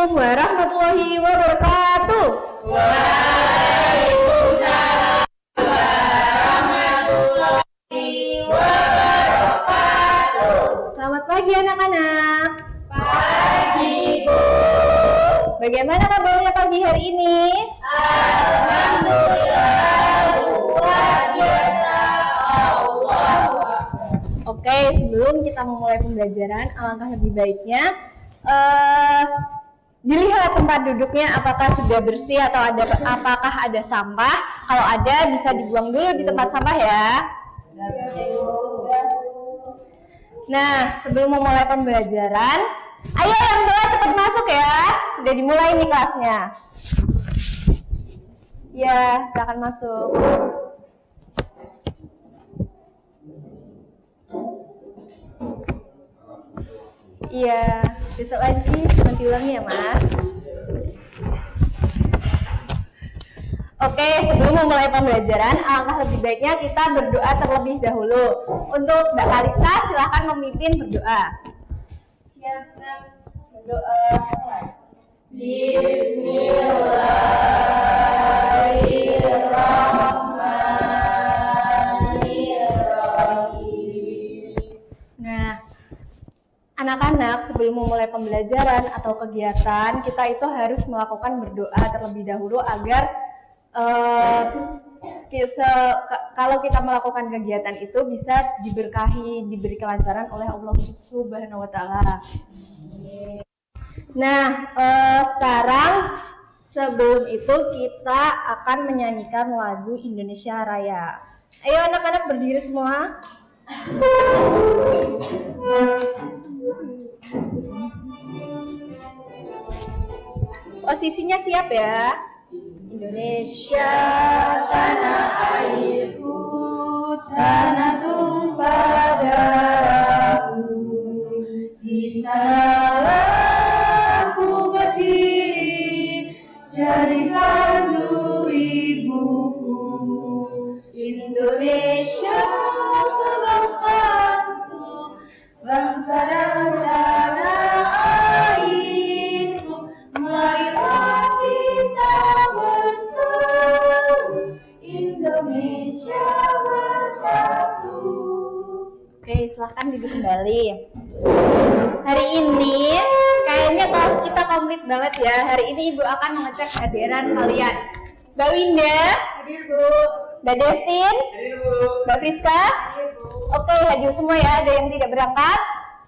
warahmatullahi wabarakatuh. Waalaikumsalam warahmatullahi wabarakatuh. Selamat pagi anak-anak. Pagi, Bu. Bagaimana kabarnya pagi hari ini? Alhamdulillah, luar biasa. Allah. Oke, sebelum kita memulai pembelajaran, alangkah lebih baiknya dilihat tempat duduknya apakah sudah bersih atau apakah ada sampah. Kalau ada bisa dibuang dulu di tempat sampah ya. Nah, sebelum memulai pembelajaran, ayo yang tua cepat masuk ya. Udah dimulai nih kelasnya. Ya, silakan masuk. Iya, besok lagi cuma diulangi ya Mas. Oke, sebelum memulai pembelajaran, alangkah lebih baiknya kita berdoa terlebih dahulu. Untuk Mbak Kalista, silahkan memimpin berdoa. Siap, berdoa. Bismillahirrahmanirrahim. Nah, anak-anak sebelum memulai pembelajaran atau kegiatan, kita itu harus melakukan berdoa terlebih dahulu agar kalau kita melakukan kegiatan itu bisa diberkahi, diberi kelancaran oleh Allah Subhanahu wa Ta'ala. Nah, sekarang sebelum itu kita akan menyanyikan lagu Indonesia Raya. Ayo anak-anak berdiri semua. Posisinya siap ya. Indonesia Tanah airku, tanah tumpah darahku, di sanalah aku berdiri, jadi pandu ibuku. Indonesia kebangsaanku, bangsa dan tanah airku, marilah kita bersatu, Indonesia bersatu. Oke, silahkan duduk kembali. Hari ini kayaknya kelas kita komplit banget ya. Hari ini Ibu akan mengecek kehadiran kalian. Mbak Winda, Hadir, Bu. Mbak Destin, Hadir, Bu. Mbak Friska. Hadir, Bu. Oke, hadir semua ya. Ada yang tidak berangkat?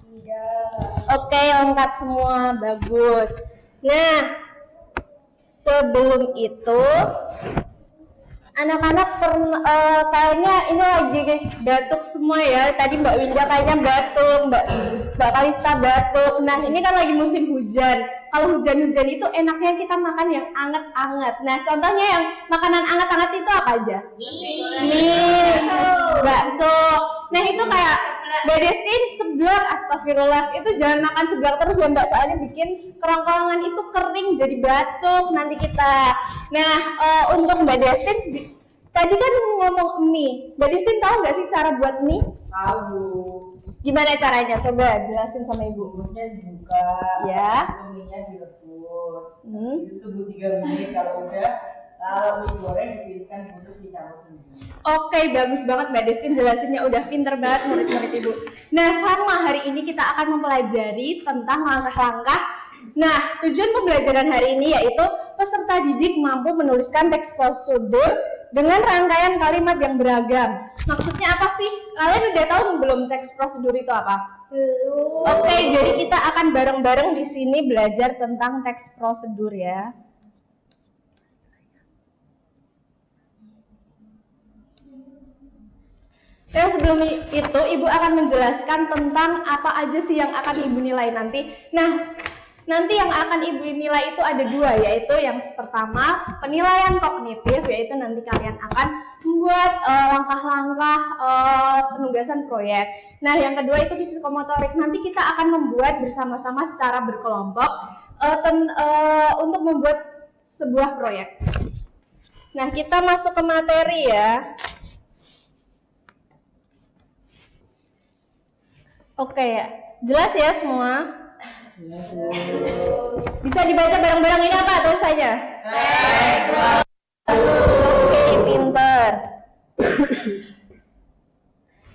Tidak. Oke, lengkap semua. Bagus. Nah, sebelum itu anak-anak kayaknya ini lagi batuk semua ya. Tadi Mbak Winda kayaknya batuk, Mbak Kalista batuk. Nah, ini kan lagi musim hujan. Kalau hujan-hujan itu enaknya kita makan yang anget-anget. Nah, contohnya yang makanan anget-anget itu apa aja? Mie, bakso. Nah, itu kayak Mbak Destin seblak, astagfirullah. Itu jangan makan seblak terus ya Mbak, soalnya bikin kerongkongan itu kering jadi batuk nanti kita. Nah, untuk Mbak Destin tadi kan ngomong mie. Mbak Destin tahu nggak sih cara buat mie? Tahu, Bu. Gimana caranya? Coba jelasin sama Ibu. Rebusnya dibuka, Ya. minyak direbus. Hmm. Itu tunggu 3 menit, kalau udah mie goreng ditiriskan bungkus dicampur bumbu. Oke, bagus banget Mbak Destin jelasinnya, udah pinter banget murid-murid Ibu. Nah, sama hari ini kita akan mempelajari tentang langkah-langkah. Nah, tujuan pembelajaran hari ini yaitu peserta didik mampu menuliskan teks prosedur dengan rangkaian kalimat yang beragam. Maksudnya apa sih? Kalian udah tahu belum teks prosedur itu apa? Belum. Oke, jadi kita akan bareng-bareng di sini belajar tentang teks prosedur ya. Ya, sebelum itu Ibu akan menjelaskan tentang apa aja sih yang akan Ibu nilai nanti. Nah, nanti yang akan Ibu nilai itu ada 2, yaitu yang pertama penilaian kognitif, yaitu nanti kalian akan membuat langkah-langkah penugasan proyek. Nah, yang kedua itu psikomotorik. Nanti kita akan membuat bersama-sama secara berkelompok untuk membuat sebuah proyek. Nah, kita masuk ke materi ya. Oke ya, jelas ya semua? Bisa dibaca bareng-bareng, ini apa tulisannya? Oke, pinter.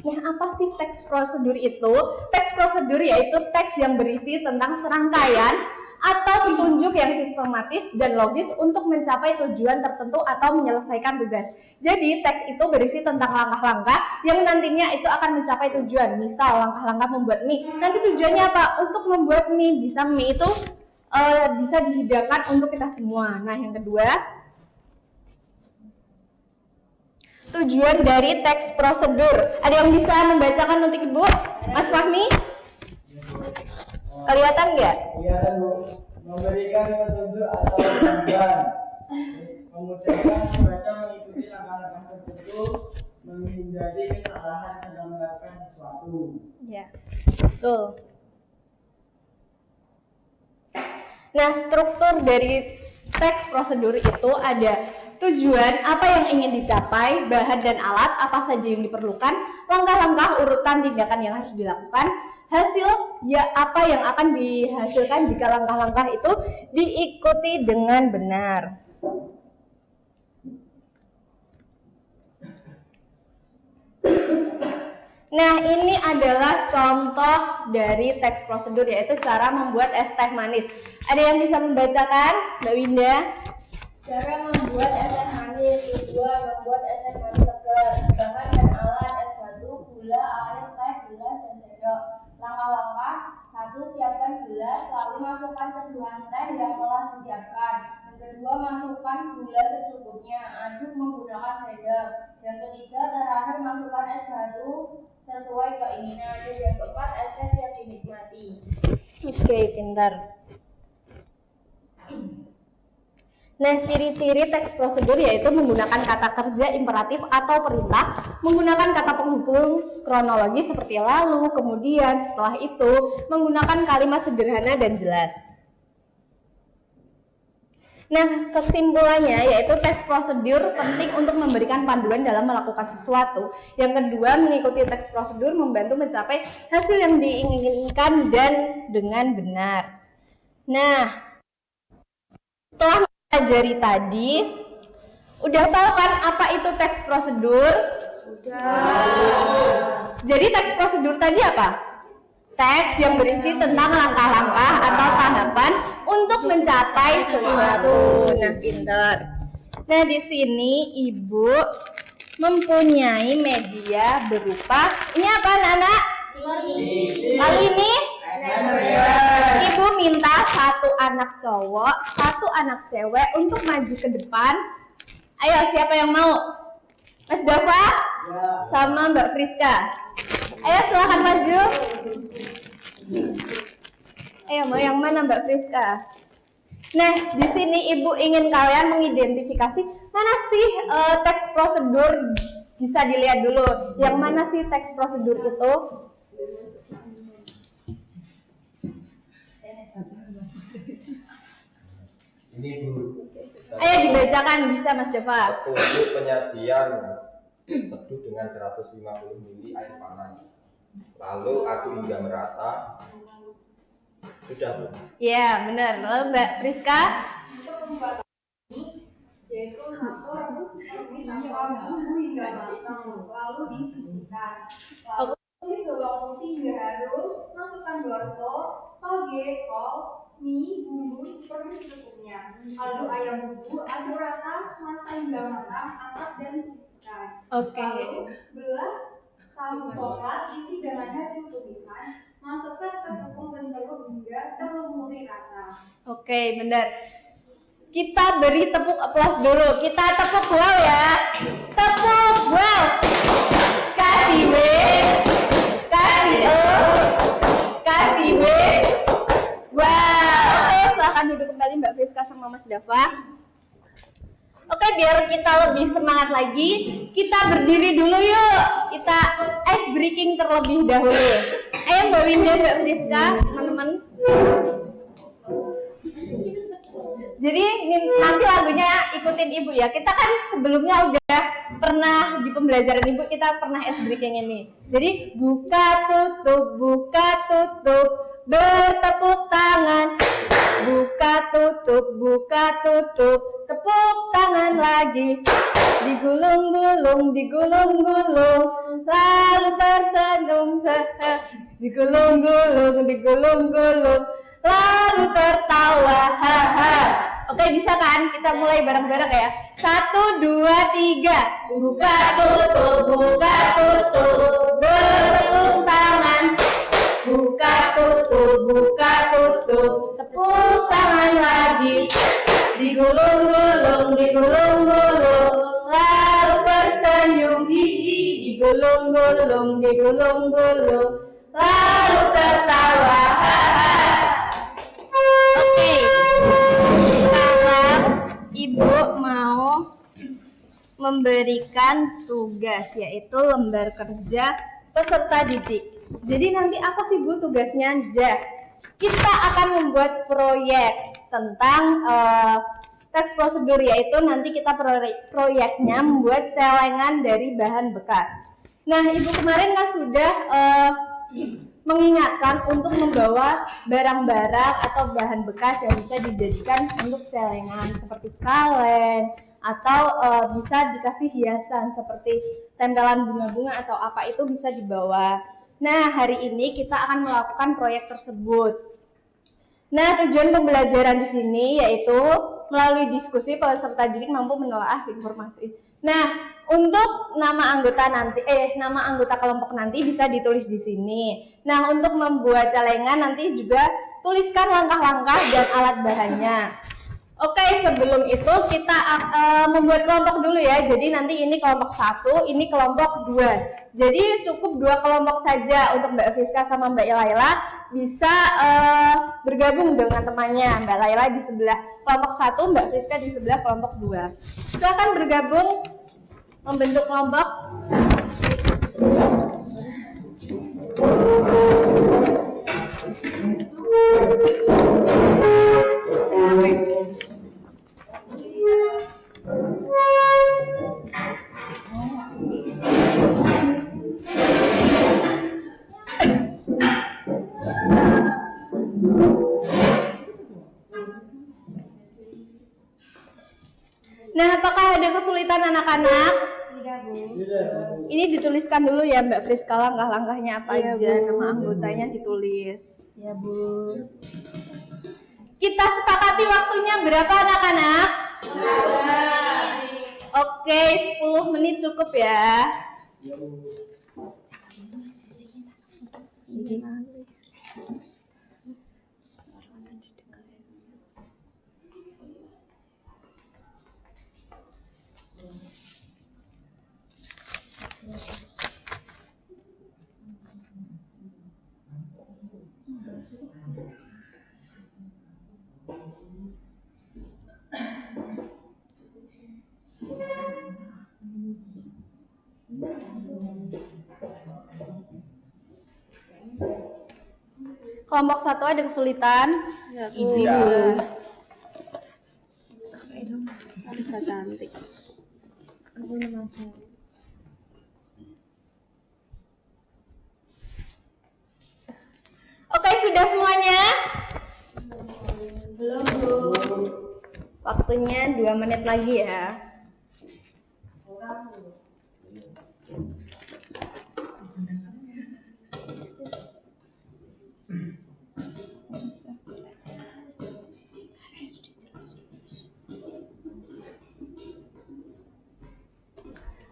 Nah, apa sih teks prosedur itu? Teks prosedur yaitu teks yang berisi tentang serangkaian atau petunjuk yang sistematis dan logis untuk mencapai tujuan tertentu atau menyelesaikan tugas. Jadi, teks itu berisi tentang langkah-langkah yang nantinya itu akan mencapai tujuan. Misal, langkah-langkah membuat mie. Nanti tujuannya apa? Untuk membuat mie. Bisa mie itu bisa dihidangkan untuk kita semua. Nah, yang kedua, tujuan dari teks prosedur. Ada yang bisa membacakan untuk Ibu? Mas Fahmi? Kelihatan nggak? Kelihatan, Bu. Memberikan petunjuk atau panduan, memudahkan membaca mengikuti langkah-langkah tertentu, menghindari kesalahan dalam melakukan sesuatu. Ya, betul. Nah, struktur dari teks prosedur itu ada tujuan, apa yang ingin dicapai, bahan dan alat, apa saja yang diperlukan, langkah-langkah, urutan tindakan yang harus dilakukan, hasil, ya apa yang akan dihasilkan jika langkah-langkah itu diikuti dengan benar. Nah, ini adalah contoh dari teks prosedur, yaitu cara membuat es teh manis. Ada yang bisa membacakan, Mbak Winda? Cara membuat es teh manis. Tujuan membuat es teh manis segar. Bahan dan alat: es batu, gula, air, teh, gelas, dan sendok. Langkah-langkah: 1. Siapkan gelas, lalu masukkan seduhan teh yang telah disiapkan. Yang kedua, masukkan gula secukupnya, aduk menggunakan sendok. Yang ketiga, terakhir masukkan es batu sesuai keinginan. Yang keempat, es teh siap dinikmati. Oke, pintar. Nah, ciri-ciri teks prosedur yaitu menggunakan kata kerja imperatif atau perintah, menggunakan kata penghubung kronologi seperti lalu, kemudian, setelah itu, menggunakan kalimat sederhana dan jelas. Nah, kesimpulannya yaitu teks prosedur penting untuk memberikan panduan dalam melakukan sesuatu. Yang kedua, mengikuti teks prosedur membantu mencapai hasil yang diinginkan dan dengan benar. Nah, setelah mempelajari tadi, udah tahu kan apa itu teks prosedur? Sudah. Jadi teks prosedur tadi apa? Teks yang berisi tentang langkah-langkah atau tahapan untuk mencapai sesuatu. Nah, pintar. Nah, di sini Ibu mempunyai media berupa ini apa, anak-anak? Lalu ini? Ibu minta satu anak cowok, satu anak cewek untuk maju ke depan. Ayo, siapa yang mau? Mas Dava sama Mbak Friska. Ayo, silahkan maju. Ayo, mau yang mana Mbak Friska? Nah, di sini Ibu ingin kalian mengidentifikasi mana sih teks prosedur. Bisa dilihat dulu, yang mana sih teks prosedur itu? Ini Bu. Ayo dibacakan, bisa Mas Dava. Petunjuk penyajian seduh dengan 150 ml air panas. Lalu aduk hingga merata. Sudah, Bu. Ya, benar. Lalu Mbak Friska? Yaitu satu rebus mie tanpa bumbu hingga matang, lalu disisihkan. Lalu tumis bawang putih hingga harum, masukkan wortel, toge, kol, mie, bumbu seperti secukupnya. Lalu ayam bumbu, aduk rata, masak hingga matang, angkat dan sisihkan. Oke. Lalu belah sagu coklat isi dengan hasil tumisan, masukkan ke tepung pencelup hingga terlumuri rata. Oke, benar. Kita beri tepuk aplaus dulu. Kita tepuk wow ya. Tepuk wow. Kasih B. Kasih O. Kasih B. Wow. Oke, silahkan duduk kembali Mbak Friska sama Mas Dava. Oke, biar kita lebih semangat lagi, kita berdiri dulu yuk. Kita ice breaking terlebih dahulu. Ayo Mbak Winda, Mbak Friska, teman-teman. Jadi nanti lagunya ikutin Ibu ya. Kita kan sebelumnya udah pernah di pembelajaran Ibu, kita pernah ice breaking ini. Jadi buka tutup, bertepuk tangan, buka tutup, tepuk tangan lagi, digulung-gulung, lalu tersenyum, digulung-gulung, lalu tertawa, haha. Oke, bisa kan? Kita mulai bareng-bareng ya. 1, 2, 3. Buka tutup, bertepuk tangan, buka tutup, tepuk tangan lagi, digulung-gulung, lalu tersenyum, hihi, digulung-gulung, lalu tertawa, haha. Oke, sekarang Ibu mau memberikan tugas, yaitu lembar kerja peserta didik. Jadi nanti apa sih Bu tugasnya? Kita akan membuat proyek tentang teks prosedur, yaitu nanti kita proyeknya membuat celengan dari bahan bekas. Nah, Ibu kemarin kan sudah mengingatkan untuk membawa barang-barang atau bahan bekas yang bisa dijadikan untuk celengan seperti kaleng atau bisa dikasih hiasan seperti tempelan bunga-bunga atau apa, itu bisa dibawa. Nah, hari ini kita akan melakukan proyek tersebut. Nah, tujuan pembelajaran di sini yaitu melalui diskusi peserta didik mampu menelaah informasi. Nah, untuk nama anggota kelompok nanti bisa ditulis di sini. Nah, untuk membuat celengan nanti juga tuliskan langkah-langkah dan alat bahannya. Oke, sebelum itu kita membuat kelompok dulu ya. Jadi nanti ini kelompok 1, ini kelompok 2. Jadi cukup 2 kelompok saja. Untuk Mbak Friska sama Mbak Laila bisa bergabung dengan temannya. Mbak Laila di sebelah kelompok 1, Mbak Friska di sebelah kelompok 2. Silakan bergabung membentuk kelompok. Nah, apakah ada kesulitan anak-anak? Tidak, Bu. Ini dituliskan dulu ya Mbak Friska, langkah-langkahnya apa aja, nama anggotanya ditulis. Ya, Bu. Kita sepakati waktunya berapa anak-anak? 10 menit. Oke, 10 menit cukup ya. Kelompok 1 ada kesulitan? Izin dulu. Bisa cantik. Oke, sudah semuanya? Belum, Bu. Waktunya 2 menit lagi ya.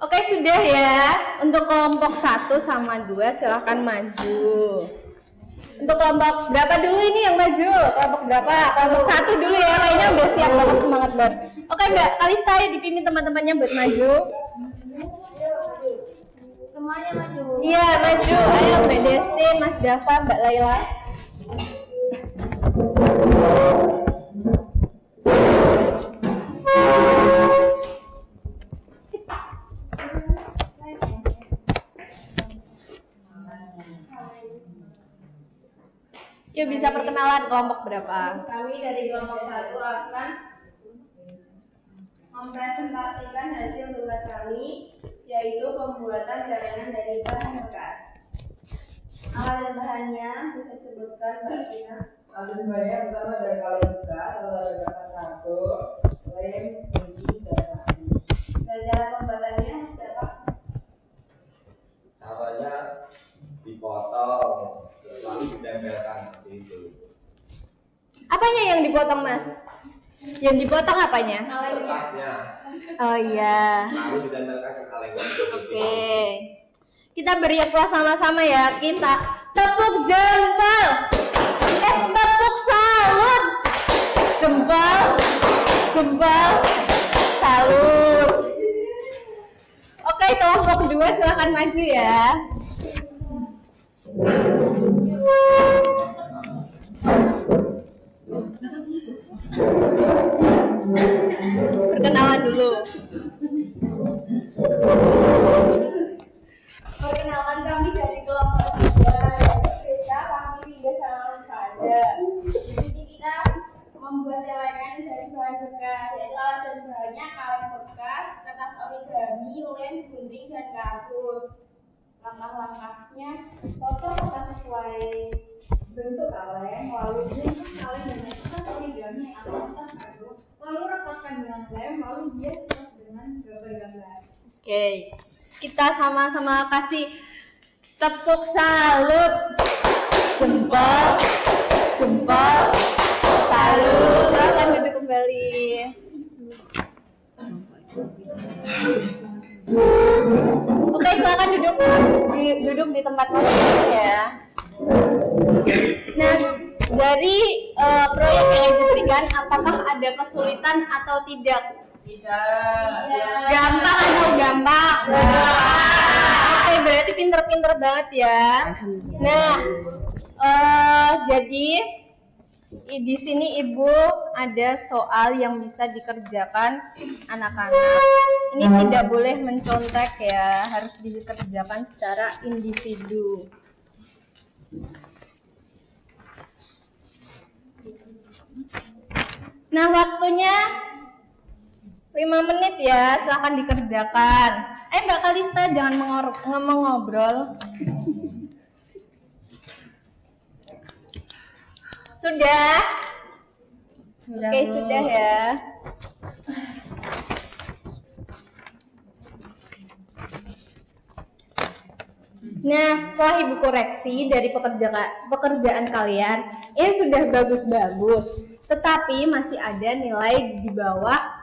Oke, sudah ya. Untuk kelompok 1 sama 2 silahkan maju. Untuk kelompok berapa dulu ini yang maju? Kelompok berapa? Kelompok 1 dulu ya, kayaknya udah siap banget, semangat banget. Oke, Mbak Kalista dipimpin teman-temannya buat maju. Semuanya maju. Iya, maju. Ayo Mbak Desti, Mas Dava, Mbak Laila. Yuk, bisa perkenalan kelompok berapa? Kami dari kelompok 1 akan mempresentasikan hasil tugas kami, yaitu pembuatan celengan dari bahan bekas. Alat dan bahannya bisa disebutkan Mbak Tina. Alat bahannya pertama dari kaleng bekas, lalu ada kata satu, lem, kunci, dan sapu. Dan cara pembuatannya siapa? Caranya dipotong lalu ditempelkan seperti itu. Apanya yang dipotong, Mas? Yang dipotong apanya? Kertasnya Oh iya. lalu ditempelkan ke kaleng. Oke. Kita beri applause sama-sama ya. Kita tepuk jempol. Tepuk salut. Jempol. Jempol. Salut. Oke, kelompok kedua silahkan maju ya. Perkenalan dulu. Perkenalkan kami dari kelompok 3 yaitu Krista, kami Winda sama Pada. Jadi kita membuat celengan dari bahan bekas, yaitu alat dan bahannya kaleng bekas, kertas origami, lem, gunting, dan kardus. Langkah-langkahnya, potong kertas sesuai bentuk kaleng, lalu gunting kaleng dengan kertas origami atau kertas kardus, lalu ratakan dengan lem, lalu hias kertas dengan gambar-gambar. Oke. Kita sama-sama kasih tepuk salut. Jempol. Jempol. Salut. Silakan duduk kembali. Oke, silakan duduk di tempat masing-masing ya. Nah, dari proyek yang diberikan, apakah ada kesulitan atau tidak? Tidak. Gampang atau gampang? Oke, berarti pinter-pinter banget ya. Nah, jadi di sini Ibu ada soal yang bisa dikerjakan anak-anak. Ini tidak boleh mencontek ya, harus dikerjakan secara individu. Nah, waktunya 5 menit ya, silahkan dikerjakan. Mbak Kalista jangan mengobrol. Sudah? Oke, sudah ya. Nah, setelah Ibu koreksi dari pekerjaan kalian, ini sudah bagus-bagus. Tetapi masih ada nilai di bawah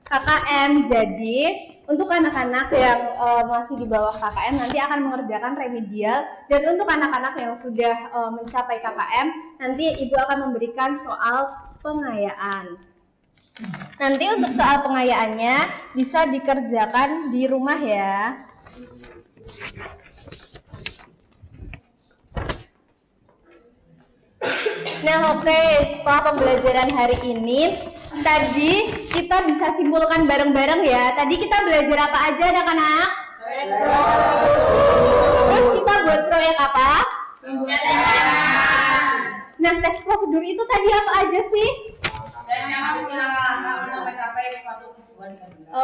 KKM. Jadi untuk anak-anak yang masih di bawah KKM nanti akan mengerjakan remedial, dan untuk anak-anak yang sudah mencapai KKM nanti Ibu akan memberikan soal pengayaan. Nanti untuk soal pengayaannya bisa dikerjakan di rumah ya. Nah, oke, setelah pembelajaran hari ini, tadi kita bisa simpulkan bareng-bareng ya. Tadi kita belajar apa aja anak-anak? Terus kita buat proyek apa? Nah, teks prosedur itu tadi apa aja sih? Dan yang bisa untuk mencapai suatu tujuan.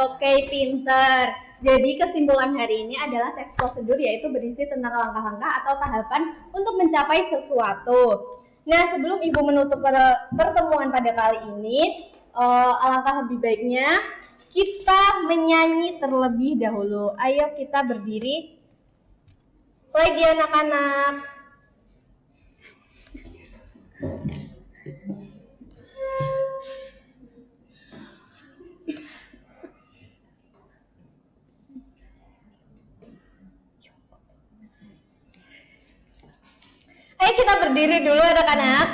Oke, pinter. Jadi kesimpulan hari ini adalah teks prosedur, yaitu berisi tentang langkah-langkah atau tahapan untuk mencapai sesuatu. Nah, sebelum Ibu menutup pertemuan pada kali ini, alangkah lebih baiknya kita menyanyi terlebih dahulu. Ayo kita berdiri lagi anak-anak. Ayo kita berdiri dulu anak-anak.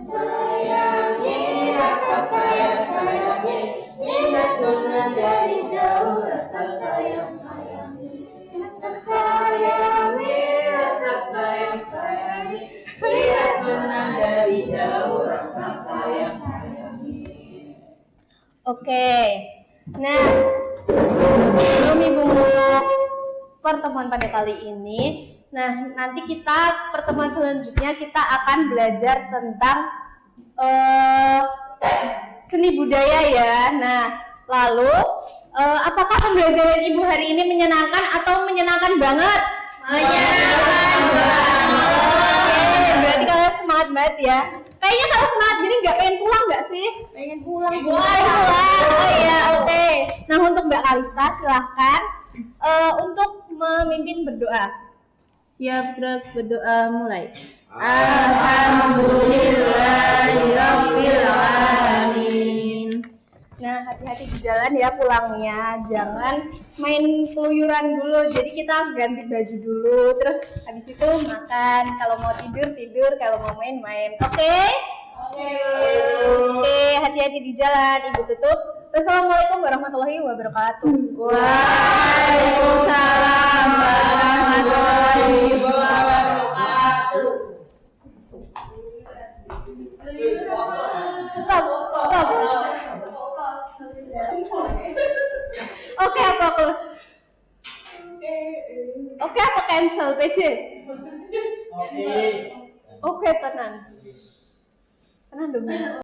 Sayangi, rasa sayang-sayangi, ingat pernah dari jauh, rasa sayang-sayangi. Rasa sayangi, rasa sayang-sayangi, ingat pernah dari jauh, rasa sayang-sayangi. Oke, nah sebelum Ibu menutup pertemuan pada kali ini, Nah, nanti kita pertemuan selanjutnya kita akan belajar tentang seni budaya ya. Nah, lalu apakah pembelajaran Ibu hari ini menyenangkan atau menyenangkan banget? Menyenangkan banget. Oke, berarti kalian semangat banget ya. Kayaknya kalau semangat gini nggak pengen pulang nggak sih? Pengen pulang. Oh iya, oke. Nah, untuk Mbak Kalista silahkan untuk memimpin berdoa. Siap, gerak, berdoa mulai. Alhamdulillahirabbil alamin. Nah, hati-hati di jalan ya pulangnya. Jangan main keluyuran dulu. Jadi kita ganti baju dulu, terus habis itu makan. Kalau mau tidur tidur, kalau mau main main. Oke? Oke, hati-hati di jalan. Ibu tutup. Wassalamualaikum warahmatullahi wabarakatuh. Waalaikumsalam warahmatullahi wabarakatuh. Stop. Oke, apa close? Oke, apa cancel PC? Oke. Oke, tenang. Tenang dong.